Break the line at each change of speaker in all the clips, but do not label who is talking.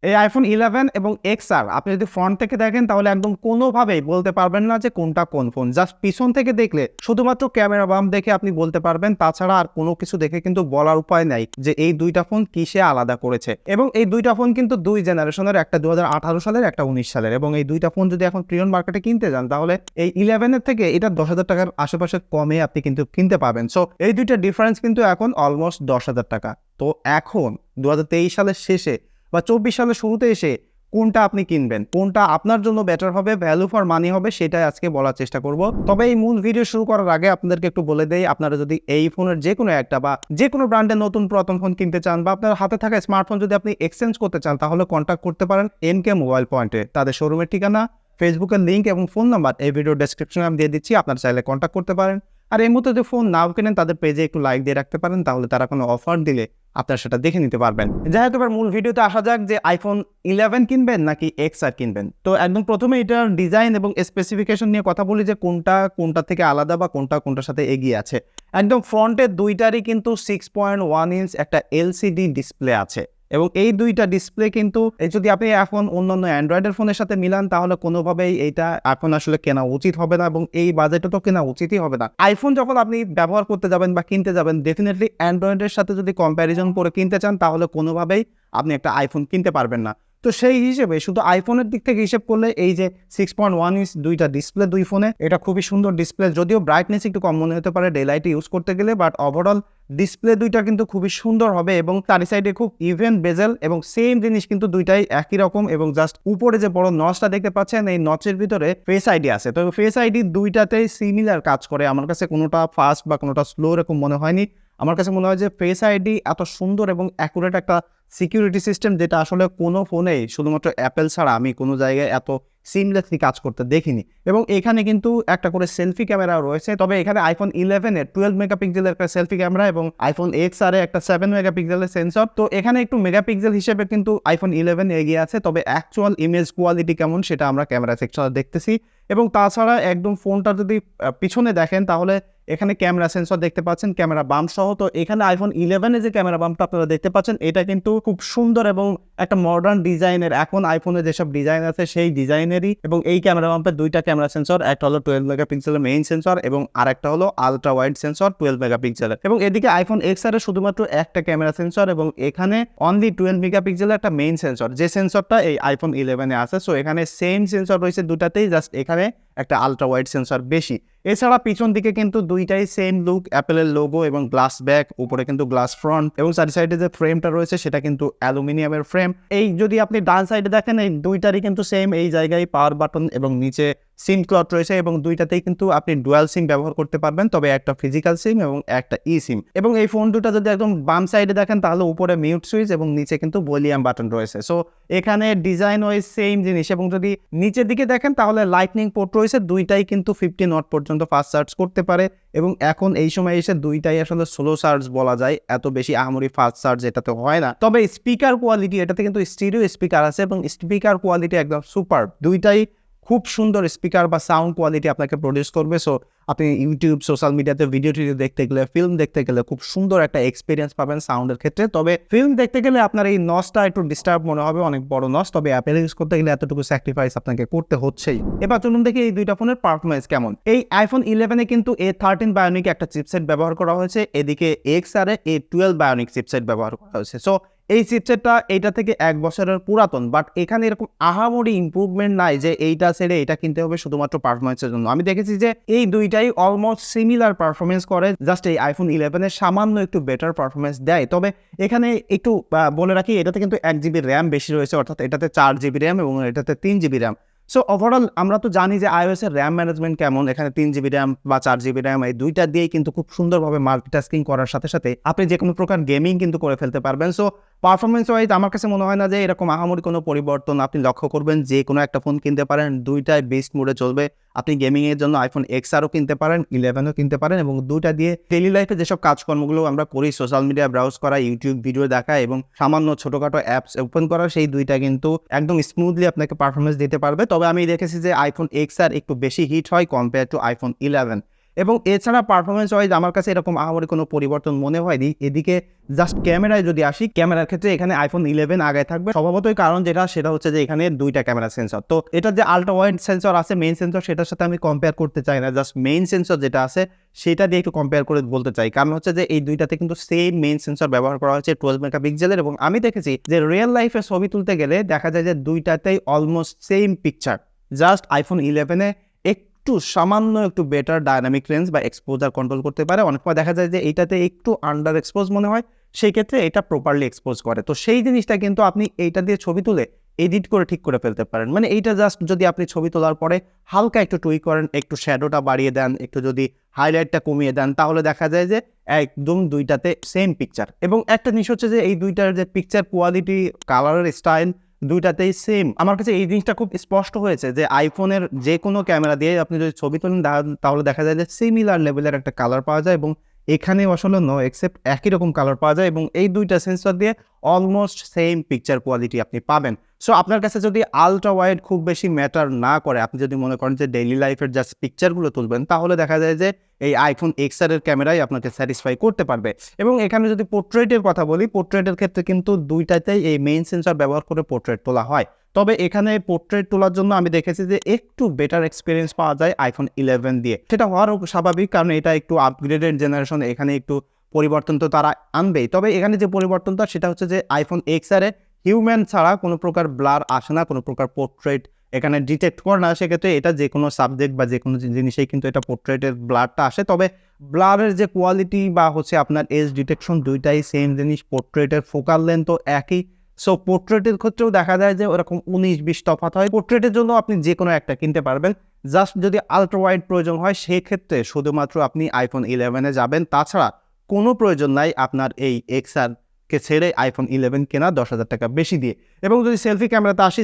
এই iPhone 11 এবং XR আপনি যদি ফ্রন্ট থেকে দেখেন তাহলে একদম কোনোভাবেই বলতে পারবেন না যে কোনটা কোন ফোন। জাস্ট পিছন থেকে দেখলে শুধুমাত্র ক্যামেরা বাম্প দেখে আপনি বলতে পারবেন। তাছাড়া আর কোনো কিছু দেখে কিন্তু বলার উপায় নাই যে এই দুইটা ফোন কিসে আলাদা করেছে। এবং এই দুইটা ফোন কিন্তু দুই জেনারেশনের, একটা 2018 সালের, একটা 19 সালের। এবং এই দুইটা ফোন যদি এখন প্রিয়ন মার্কেটে কিনতে যান তাহলে এই 11 এর থেকে এটা 10,000 টাকার আশেপাশে কমে আপনি কিন্তু কিনতে পাবেন। সো এই দুইটা ডিফারেন্স কিন্তু এখন অলমোস্ট 10,000 টাকা। তো এখন 2023 সালের শেষে বা 24 সালের শুরুতে এসে কোনটা আপনি কিনবেন, কোনটা আপনার জন্য বেটার হবে, ভ্যালু ফর মানি হবে, সেটাই আজকে বলার চেষ্টা করব। তবে এই মূল ভিডিও শুরু করার আগে আপনাদেরকে একটু বলে দেই, আপনারা যদি এই ফোনের যে কোনো একটা বা যে কোনো ব্র্যান্ডের নতুন পুরাতন ফোন কিনতে চান বা আপনার হাতে থাকা স্মার্টফোন যদি আপনি এক্সচেঞ্জ করতে চান তাহলে কন্ট্যাক্ট করতে পারেন এনকে মোবাইল পয়েন্টে। তাদের শোরুমের ঠিকানা, ফেসবুকের লিঙ্ক এবং ফোন নাম্বার এই ভিডিও ডেসক্রিপশনে আমি দিয়ে দিচ্ছি, আপনারা চাইলে কন্ট্যাক্ট করতে পারেন। আর এই মুহূর্তে যদি ফোন নাও কেনেন তাদের পেজে একটু লাইক দিয়ে রাখতে পারেন, তাহলে তারা কোনো অফার দিলে আপনারা সেটা দেখে নিতে পারবেন। যাই হোক, এবার মূল ভিডিওতে আসা যাক যে iPhone 11 কিনবেন নাকি XR কিনবেন। তো একদম প্রথমে এটার ডিজাইন এবং স্পেসিফিকেশন নিয়ে কথা বলি যে কোনটা থেকে আলাদা বা কোনটার সাথে এগিয়ে আছে। একদম ফ্রন্টে দুইটারই কিন্তু 6.1 ইঞ্চ একটা LCD ডিসপ্লে আছে এবং এই দুইটা ডিসপ্লে কিন্তু যদি আপনি এখন অন্যান্য অ্যান্ড্রয়েডের ফোনের সাথে মিলান তাহলে কোনোভাবেই এইটা এখন আসলে কেনা উচিত হবে না এবং এই বাজেটে তো কেনা উচিতই হবে না। আইফোন যখন আপনি ব্যবহার করতে যাবেন বা কিনতে যাবেন, ডেফিনেটলি অ্যান্ড্রয়েডের সাথে যদি কম্প্যারিজন করে কিনতে চান তাহলে কোনোভাবেই আপনি একটা আইফোন কিনতে পারবেন না। তো সেই হিসেবে শুধু আইফোনের দিক থেকে হিসেব করলে এই যে 6.1 ইঞ্চ দুইটা ডিসপ্লে দুই ফোনে, এটা খুবই সুন্দর ডিসপ্লে। যদিও ব্রাইটনেস একটু কম মনে হতে পারে ডে লাইটে ইউজ করতে গেলে, বাট ওভারঅল ডিসপ্লে দুইটা কিন্তু খুবই সুন্দর হবে এবং তার সাইডে খুব ইভেন বেজেল এবং সেম জিনিস কিন্তু দুইটাই একই রকম। এবং জাস্ট উপরে যে বড় নচটা দেখতে পাচ্ছেন এই নচের ভিতরে ফেস আইডি আছে। তো ফেস আইডি দুইটাতেই সিমিলার কাজ করে। আমার কাছে কোনোটা ফাস্ট বা কোনোটা স্লো এরকম মনে হয়নি। আমার কাছে মনে হয় যে ফেস আইডি এত সুন্দর এবং অ্যাকুরেট একটা সিকিউরিটি সিস্টেম যেটা আসলে কোনো ফোনেই শুধুমাত্র অ্যাপেল ছাড়া আমি কোনো জায়গায় এত সিমলেসলি কাজ করতে দেখিনি। এবং এখানে কিন্তু একটা করে সেলফি ক্যামেরা রয়েছে। তবে এখানে iPhone 11 এর 12 মেগাপিক্সেলের একটা সেলফি ক্যামেরা এবং iPhone XR এ একটা 7 মেগাপিক্সেলের সেন্সর। তো এখানে একটু মেগাপিক্সেল হিসেবে কিন্তু iPhone 11 এগিয়ে আছে। তবে অ্যাকচুয়াল ইমেজ কোয়ালিটি কেমন সেটা আমরা ক্যামেরা সেকশনে দেখতেছি। এবং তাছাড়া একদম ফোনটা যদি পিছনে দেখেন তাহলে এখানে ক্যামেরা সেন্সর দেখতে পাচ্ছেন, ক্যামেরা বাম্প সহ। তো এখানে iPhone 11 এ যে ক্যামেরা বাম্পটা আপনারা দেখতে পাচ্ছেন এটা কিন্তু খুব সুন্দর এবং একটা মডার্ন ডিজাইনের, এখন আইফোনে যেসব ডিজাইন আছে সেই ডিজাইনেরই। এবং এই ক্যামেরা বাম্পের দুইটা ক্যামেরা সেন্সর, একটা হলো 12 মেগাপিক্সেলের মেইন সেন্সর এবং আরেকটা হলো আলট্রা ওয়াইড সেন্সর 12 মেগাপিক্সেলের। এবং এদিকে iPhone XR এর শুধুমাত্র একটা ক্যামেরা সেন্সর এবং এখানে অনলি 12 মেগাপিক্সেলের একটা মেইন সেন্সর, যে সেন্সরটা এই iPhone 11 এ আছে। সো এখানে সেম সেন্সর রয়েছে দুটাতেই, জাস্ট এখানে একটা আলট্রা ওয়াইড সেন্সর বেশি। এছাড়া পিছন দিকে কিন্তু দুইটাই সেম লুক, অ্যাপেলের লোগো এবং গ্লাস ব্যাক, উপরে কিন্তু গ্লাস ফ্রন্ট এবং চারি সাইডে যে ফ্রেমটা রয়েছে সেটা কিন্তু অ্যালুমিনিয়ামের ফ্রেম। এই যদি আপনি ডান সাইডে দেখেন এই দুইটারই কিন্তু সেম এই জায়গায় পাওয়ার বাটন এবং নিচে সিম স্লট রয়েছে এবং দুইটাতেই কিন্তু আপনি ডুয়াল সিম ব্যবহার করতে পারবেন, তবে একটা ফিজিক্যাল সিম এবং একটা ই সিম। এবং এই ফোন দুটো যদি একদম বাম সাইডে দেখেন তাহলে উপরে মিউট সুইচ এবং নিচে কিন্তু ভলিউম বাটন রয়েছে। সো এখানে ডিজাইন ওয়াইজ সেম জিনিস। এবং যদি নিচের দিকে দেখেন তাহলে লাইটনিং পোর্ট রয়েছে, দুইটাই কিন্তু 15 ওয়াট পর্যন্ত ফাস্ট চার্জ করতে পারে। এবং এখন এই সময় এসে দুইটাই আসলে স্লো চার্জ বলা যায়, এত বেশি আহামরি ফাস্ট চার্জ এটাতে হয় না। তবে স্পিকার কোয়ালিটি, এটাতে কিন্তু স্টিরিও স্পিকার আছে এবং স্পিকার কোয়ালিটি একদম সুপার। দুইটাই খুব সুন্দর স্পিকার বা সাউন্ড কোয়ালিটি আপনাকে প্রডিউস করবে। সো আপনি ইউটিউব, সোশ্যাল মিডিয়াতে ভিডিও দেখতে গেলে, ফিল্ম দেখতে গেলে খুব সুন্দর একটা এক্সপিরিয়েন্স পাবেন সাউন্ডের ক্ষেত্রে। তবে ফিল্ম দেখতে গেলে আপনার এই নচটা একটু ডিস্টার্ব মনে হবে, অনেক বড় নচ। তবে অ্যাপেল ইউজ করতে গেলে এতটুকু স্যাক্রিফাইস আপনাকে করতে হচ্ছেই। এবার চলুন দেখি এই দুইটা ফোনের পারফরমেন্স কেমন। এই iPhone 11 এ কিন্তু A13 বায়োনিক একটা চিপসেট ব্যবহার করা হয়েছে, এদিকে XR এ A12 বায়োনিক চিপসেট ব্যবহার করা হয়েছে। সো এই চিপসেটটা এইটা থেকে 1 বছরের পুরাতন, বাট এখানে এরকম আহামরি ইম্প্রুভমেন্ট নাই যে এইটা ছেড়ে এটা কিনতে হবে শুধুমাত্র পারফরমেন্সের জন্য। আমি দেখেছি যে এই দুইটাই অলমোস্ট সিমিলার পারফরমেন্স করে, জাস্ট এই iPhone 11 এর সামান্য একটু বেটার পারফরমেন্স দেয়। তবে এখানে একটু বলে রাখি, এটাতে কিন্তু 1 জিবি র্যাম বেশি রয়েছে, অর্থাৎ এটাতে 4 জিবি র্যাম এবং এটাতে 3 জিবি র্যাম। সো ওভারঅল আমরা তো জানি যে iOS এর র্যাম ম্যানেজমেন্ট কেমন। এখানে 3 জিবি র্যাম বা 4 জিবি র্যাম এই দুইটা দিয়েই কিন্তু খুব সুন্দরভাবে মাল্টিটাস্কিং করার সাথে সাথে আপনি যে কোনো প্রকার গেমিং কিন্তু করে ফেলতে পারবেন। সো পারফরমেন্স ওয়াইজ আমার কাছে মনে হয় না যে এরকম আহামরি কোনো পরিবর্তন। আপনি লক্ষ্য করবেন যে কোনো একটা ফোন কিনতে পারেন, দুইটাই বেস্ট মোডে চলবে। আপনি গেমিংয়ের জন্য iPhone XRও কিনতে পারেন, 11ও কিনতে পারেন এবং দুইটা দিয়ে ডেইলি লাইফে যেসব কাজকর্মগুলো আমরা করি, সোশ্যাল মিডিয়া ব্রাউজ করা, ইউটিউব ভিডিও দেখা এবং সামান্য ছোটোখাটো অ্যাপস ওপেন করা, সেই দুইটা কিন্তু একদম স্মুথলি আপনাকে পারফরমেন্স দিতে পারবে। তবে আমি দেখেছি যে iPhone XR একটু বেশি হিট হয় কম্পেয়ার টু iPhone 11। এবং এছাড়া পারফরমেন্স ওয়াইজ আমার কাছে এরকম আহামরি কোনো পরিবর্তন মনে হয়নি। এদিকে জাস্ট ক্যামেরায় যদি আসি, ক্যামেরার ক্ষেত্রে এখানে iPhone 11 আগায় থাকবে স্বভাবতই, কারণ সেটা হচ্ছে যে এখানে দুইটা ক্যামেরা সেন্সর। তো এটা যে আলট্রা ওয়াইড সেন্সর আছে মেইন সেন্সর, সেটার সাথে আমি কম্পেয়ার করতে চাই না, জাস্ট মেইন সেন্সর যেটা আছে সেটা দিয়ে একটু কম্পেয়ার করে বলতে চাই। কারণ হচ্ছে যে এই দুইটাতে কিন্তু সেম মেইন সেন্সর ব্যবহার করা হয়েছে 12 মেগাপিক্সেলের, এবং আমি দেখেছি যে রিয়েল লাইফে ছবি তুলতে গেলে দেখা যায় যে দুইটাতেই almost same picture. Just iPhone 11 একটু সামান্য একটু বেটার ডায়নামিক রেঞ্জ বা এক্সপোজার কন্ট্রোল করতে পারে। অনেক সময় দেখা যায় যে এইটাতে একটু আন্ডার এক্সপোজ মনে হয়, সেই ক্ষেত্রে এটা প্রপারলি এক্সপোজ করে। তো সেই জিনিসটা কিন্তু আপনি এইটা দিয়ে ছবি তুলে এডিট করে ঠিক করে ফেলতে পারেন। মানে এইটা জাস্ট যদি আপনি ছবি তোলার পরে হালকা একটু টুইক করেন, একটু শ্যাডোটা বাড়িয়ে দেন, একটু যদি হাইলাইটটা কমিয়ে দেন, তাহলে দেখা যায় যে একদম দুইটাতে সেম পিকচার। এবং একটা জিনিস হচ্ছে যে এই দুইটার যে পিকচার কোয়ালিটি, কালারের স্টাইল দুইটাতেই সেম। আমার কাছে এই জিনিসটা খুব স্পষ্ট হয়েছে যে আইফোনের যে কোনো ক্যামেরা দিয়ে আপনি যদি ছবি তোলেন তাহলে দেখা যায় যে সিমিলার লেভেলের একটা কালার পাওয়া যায়, এবং এখানে আসলে নো এক্সেপ্ট একই রকম কালার পাওয়া যায়, এবং এই দুইটা সেন্সর দিয়ে অলমোস্ট সেম পিকচার কোয়ালিটি আপনি পাবেন। সো আপনার কাছে যদি আলট্রা ওয়াইড খুব বেশি ম্যাটার না করে, আপনি যদি মনে করেন যে ডেইলি লাইফের জাস্ট পিকচারগুলো তুলবেন, তাহলে দেখা যায় যে এই iPhone XR এর ক্যামেরাই আপনাকে স্যাটিসফাই করতে পারবে। এবং এখানে যদি পোর্ট্রেটের কথা বলি, পোর্ট্রেটের ক্ষেত্রে কিন্তু দুইটাতেই এই মেইন সেন্সর ব্যবহার করে পোর্ট্রেট তোলা হয়। তবে এখানে পোর্ট্রেট তোলার জন্য আমি দেখেছি যে একটু বেটার এক্সপিরিয়েন্স পাওয়া যায় iPhone 11 দিয়ে। সেটা হওয়ারও স্বাভাবিক, কারণ এটা একটু আপগ্রেডেড জেনারেশন, এখানে একটু পরিবর্তন তো তারা আনবেই। তবে এখানে যে পরিবর্তনটা সেটা হচ্ছে যে iPhone XR এ হিউম্যান ছাড়া কোনো প্রকার ব্লার আসে না, কোনো প্রকার পোর্ট্রেট এখানে ডিটেক্ট করে না। সেক্ষেত্রে এটা যে কোনো সাবজেক্ট বা যে কোনো জিনিসেই কিন্তু এটা পোর্ট্রেটের ব্লারটা আসে। তবে ব্লারের যে কোয়ালিটি বা হচ্ছে আপনার এজ ডিটেকশন দুইটাই সেম জিনিস, পোর্ট্রেটের ফোকাল লেন্থ তো একই। সো পোর্ট্রেটের ক্ষেত্রেও দেখা যায় যে ওরকম 19-20 তফাৎ হয়। পোর্ট্রেটের জন্য আপনি যে কোনো একটা কিনতে পারবেন। জাস্ট যদি আলট্রা ওয়াইড প্রয়োজন হয় সেক্ষেত্রে শুধুমাত্র আপনি iPhone 11 জাবেন, তাছাড়া কোনো প্রয়োজন নাই আপনার এই XR কে ছেড়ে iPhone 11 কেনা 10,000 টাকা বেশি দিয়ে। এবং যদি সেলফি ক্যামেরাতে আসি,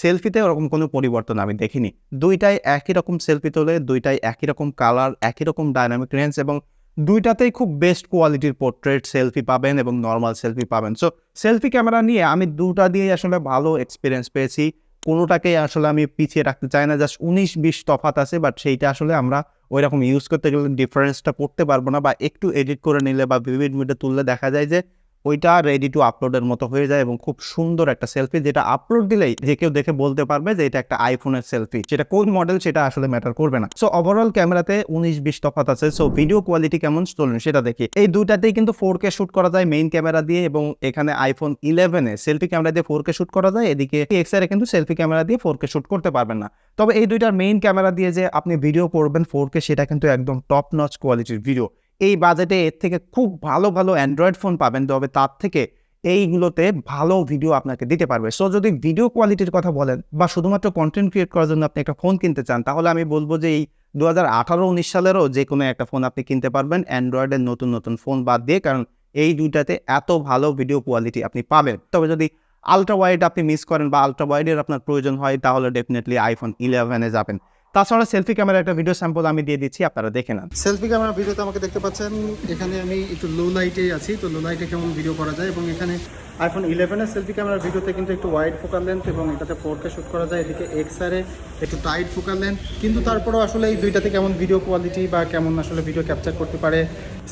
সেলফিতে ওরকম কোনো পরিবর্তন আমি দেখিনি। দুইটাই একই রকম সেলফি তোলে, দুইটাই একই রকম কালার, একই রকম ডায়নামিক রেঞ্জ, এবং দুইটাতেই খুব বেস্ট কোয়ালিটির পোর্ট্রেট সেলফি পাবেন এবং নর্মাল সেলফি পাবেন। সো সেলফি ক্যামেরা নিয়ে আমি দুটা দিয়েই আসলে ভালো এক্সপিরিয়েন্স পেয়েছি। কোনোটাকেই আসলে আমি পিছিয়ে রাখতে চাই না। জাস্ট 19-20 তফাৎ আছে, বাট সেইটা আসলে আমরা ওই রকম ইউজ করতে গেলে ডিফারেন্সটা পড়তে পারবো না, বা একটু এডিট করে নিলে বা ভিভিড মোডে তুললে দেখা যায় যে ওইটা রেডি টু আপলোডের মতো হয়ে যায়, এবং খুব সুন্দর একটা সেলফি, যেটা আপলোড দিলেই যে কেউ দেখে বলতে পারবে যে এটা একটা আইফোনের সেলফি। সেটা কোন মডেল সেটা আসলে ম্যাটার করবে না। সো ওভারঅল ক্যামেরাতে 19-20 তফাৎ আছে। সো ভিডিও কোয়ালিটি কেমন চলুন সেটা দেখি। এই দুইটাতেই কিন্তু 4K শুট করা যায় মেইন ক্যামেরা দিয়ে, এবং এখানে iPhone 11 সেলফি ক্যামেরা দিয়ে 4K শুট করা যায়। এদিকে XR কিন্তু সেলফি ক্যামেরা দিয়ে 4K শুট করতে পারবেন না। তবে এই দুইটার মেইন ক্যামেরা দিয়ে যে আপনি ভিডিও করবেন 4K, সেটা কিন্তু একদম টপ নচ কোয়ালিটির ভিডিও। এই বাজেটে এর থেকে খুব ভালো ভালো অ্যান্ড্রয়েড ফোন পাবেন, তবে তার থেকে এইগুলোতে ভালো ভিডিও আপনাকে দিতে পারবে। সো যদি ভিডিও কোয়ালিটির কথা বলেন বা শুধুমাত্র কন্টেন্ট ক্রিয়েট করার জন্য আপনি একটা ফোন কিনতে চান, তাহলে আমি বলবো যে এই 2018-19 সালেরও যে কোনো একটা ফোন আপনি কিনতে পারবেন, অ্যান্ড্রয়েডের নতুন নতুন ফোন বাদ দিয়ে, কারণ এই দুইটাতে এত ভালো ভিডিও কোয়ালিটি আপনি পাবেন। তবে যদি আলট্রা ওয়াইড আপনি মিস করেন বা আলট্রা ওয়াইডের আপনার প্রয়োজন হয়, তাহলে ডেফিনেটলি iPhone 11 যাবেন। তাছাড়া সেলফি ক্যামেরা একটা ভিডিও স্যাম্পল আমি দিয়ে দিচ্ছি, আপনারা দেখে নেন।
সেলফি ক্যামেরা ভিডিওতে আমাকে দেখতে পাচ্ছেন, এখানে আমি একটু লো লাইটে আছি। তো লো লাইটে কেমন ভিডিও করা যায়, এবং এখানে iPhone 11 সেলফি ক্যামেরার ভিডিওতে কিন্তু একটু ওয়াইড ফোকাল লেন্থ এবং এটাতে 4K শুট করা যায়। এদিকে XR একটু টাইট ফোকাল লেন্থ, কিন্তু তারপরেও আসলে এই দুইটাতে কেমন ভিডিও কোয়ালিটি বা কেমন আসলে ভিডিও ক্যাপচার করতে পারে,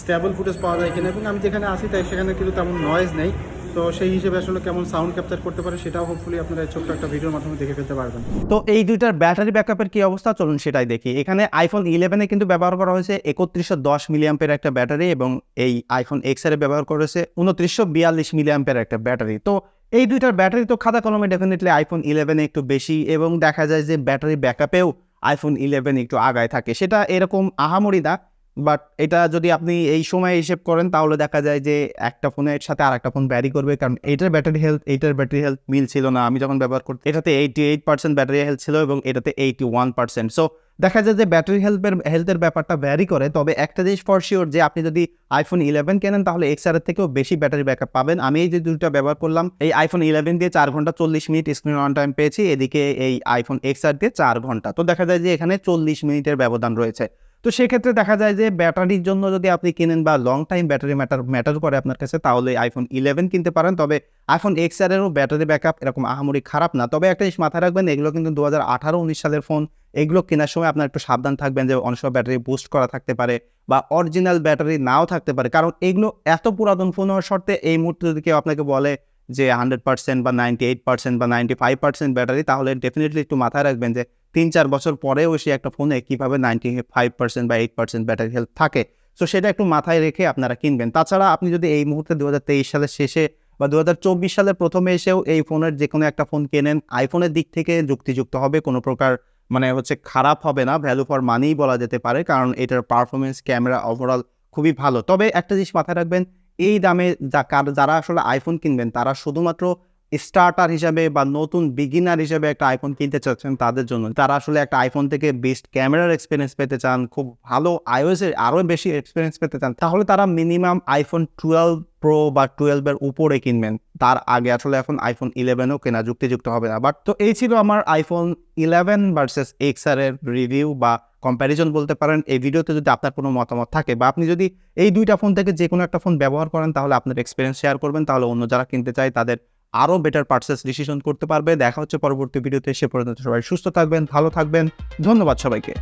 স্টেবল ফুটেজ পাওয়া যায় কিনা, এবং আমি যেখানে আছি তাই সেখানে কিন্তু তেমন নয়েজ নেই। তো সেই হিসেবে আসলে কেমন সাউন্ড ক্যাপচার করতে পারে সেটাও হোপফুলি আপনারা ছোট্ট একটা ভিডিওর মাধ্যমে দেখে ফেলতে পারবেন।
তো এই দুইটার ব্যাটারি ব্যাকআপের কি অবস্থা চলুন সেটাই দেখি। এখানে iPhone 11 কিন্তু ব্যবহার করা হয়েছে 3110 মিলিঅ্যাম্পের একটা ব্যাটারি, এবং এই iPhone XR ব্যবহার করা হয়েছে 2942 মিলিঅ্যাম্পের একটা ব্যাটারি। তো এই দুইটার ব্যাটারি তো খাতা কলমে ডেফিনেটলি iPhone 11 একটু বেশি, এবং দেখা যায় যে ব্যাটারি ব্যাকআপেও iPhone 11 একটু আগায় থাকে। সেটা এরকম আহামরি না, বাট এটা যদি আপনি এই সময় হিসেব করেন তাহলে দেখা যায় যে একটা ফোনের সাথে আর একটা ফোন ভ্যারি করবে, কারণ এইটার ব্যাটারি হেলথ মিল ছিল না। আমি যখন ব্যবহার করতে এটাতে 88% ব্যাটারি হেলথ ছিল এবং এটাতে 81%। সো দেখা যায় যে ব্যাটারি হেলথের ব্যাপারটা ভ্যারি করে। তবে একটা জিনিস ফর শিওর, যে আপনি যদি iPhone 11 কেনেন তাহলে XR এর থেকেও বেশি ব্যাটারি ব্যাকআপ পাবেন। আমি এই যে দুটো ব্যবহার করলাম, এই iPhone 11 দিয়ে 4 ঘন্টা 40 মিনিট স্ক্রিন অন টাইম পেয়েছি, এদিকে এই iPhone XR দিয়ে 4 ঘন্টা। তো দেখা যায় যে এখানে 40 মিনিটের ব্যবধান রয়েছে। তো সেক্ষেত্রে দেখা যায় যে ব্যাটারির জন্য যদি আপনি কিনেন বা লং টাইম ব্যাটারি ম্যাটার করে আপনার কাছে, তাহলে আইফোন 11 কিনতে পারেন। তবে আইফোন এক্সআরেরও ব্যাটারি ব্যাকআপ এরকম আহামরি খারাপ না। তবে একটা জিনিস মাথায় রাখবেন, এগুলো কিন্তু 2018-19 সালের ফোন। এগুলো কেনার সময় আপনার একটু সাবধান থাকবেন যে অনেক সময় ব্যাটারি বুস্ট করা থাকতে পারে বা অরিজিনাল ব্যাটারি নাও থাকতে পারে, কারণ এগুলো এত পুরাতন ফোন হওয়ার শর্তে এই মুহূর্তে যদি কেউ আপনাকে বলে যে 100% বা 98% বা 95% ব্যাটারি, তাহলে ডেফিনেটলি একটু মাথায় রাখবেন যে 3-4 বছর পরেও সে একটা ফোনে কীভাবে 95% বা 8% ব্যাটারি হেলথ থাকে। সো সেটা একটু মাথায় রেখে আপনারা কিনবেন। তাছাড়া আপনি যদি এই মুহূর্তে 2023 সালের শেষে বা 2024 সালের প্রথমে এসেও এই ফোনের যে কোনো একটা ফোন কেনেন, আইফোনের দিক থেকে যুক্তিযুক্ত হবে, কোনো প্রকার খারাপ হবে না, ভ্যালু ফর মানিই বলা যেতে পারে, কারণ এটার পারফরমেন্স, ক্যামেরা ওভারঅল খুবই ভালো। তবে একটা জিনিস মাথায় রাখবেন, এই দামে যারা আসলে আইফোন কিনবেন, তারা শুধুমাত্র স্টার্টার হিসাবে বা নতুন বিগিনার হিসেবে একটা আইফোন কিনতে চাচ্ছেন তাদের জন্য। তারা আসলে একটা আইফোন থেকে বেস্ট ক্যামেরার এক্সপিরিয়েন্স পেতে চান, খুব ভালো আইওএসের আরও বেশি এক্সপিরিয়েন্স পেতে চান, তাহলে তারা মিনিমাম আইফোন 12 প্রো বা 12-এর উপরে কিনবেন। তার আগে আসলে এখন আইফোন 11ও কেনা যুক্তিযুক্ত হবে না। বাট তো এই ছিল আমার আইফোন 11 ভার্সেস এক্সআর এর রিভিউ বা কম্প্যারিজন বলতে পারেন। এই ভিডিওতে যদি আপনার কোনো মতামত থাকে বা আপনি যদি এই দুইটা ফোন থেকে যে কোনো একটা ফোন ব্যবহার করেন, তাহলে আপনার এক্সপিরিয়েন্স শেয়ার করবেন, তাহলে অন্য যারা কিনতে চায় তাদের আরও বেটার পারচেস ডিসিশন করতে পারবে। দেখা হচ্ছে পরবর্তী ভিডিওতে। সে পর্যন্ত সবাই সুস্থ থাকবেন, ভালো থাকবেন। ধন্যবাদ সবাইকে।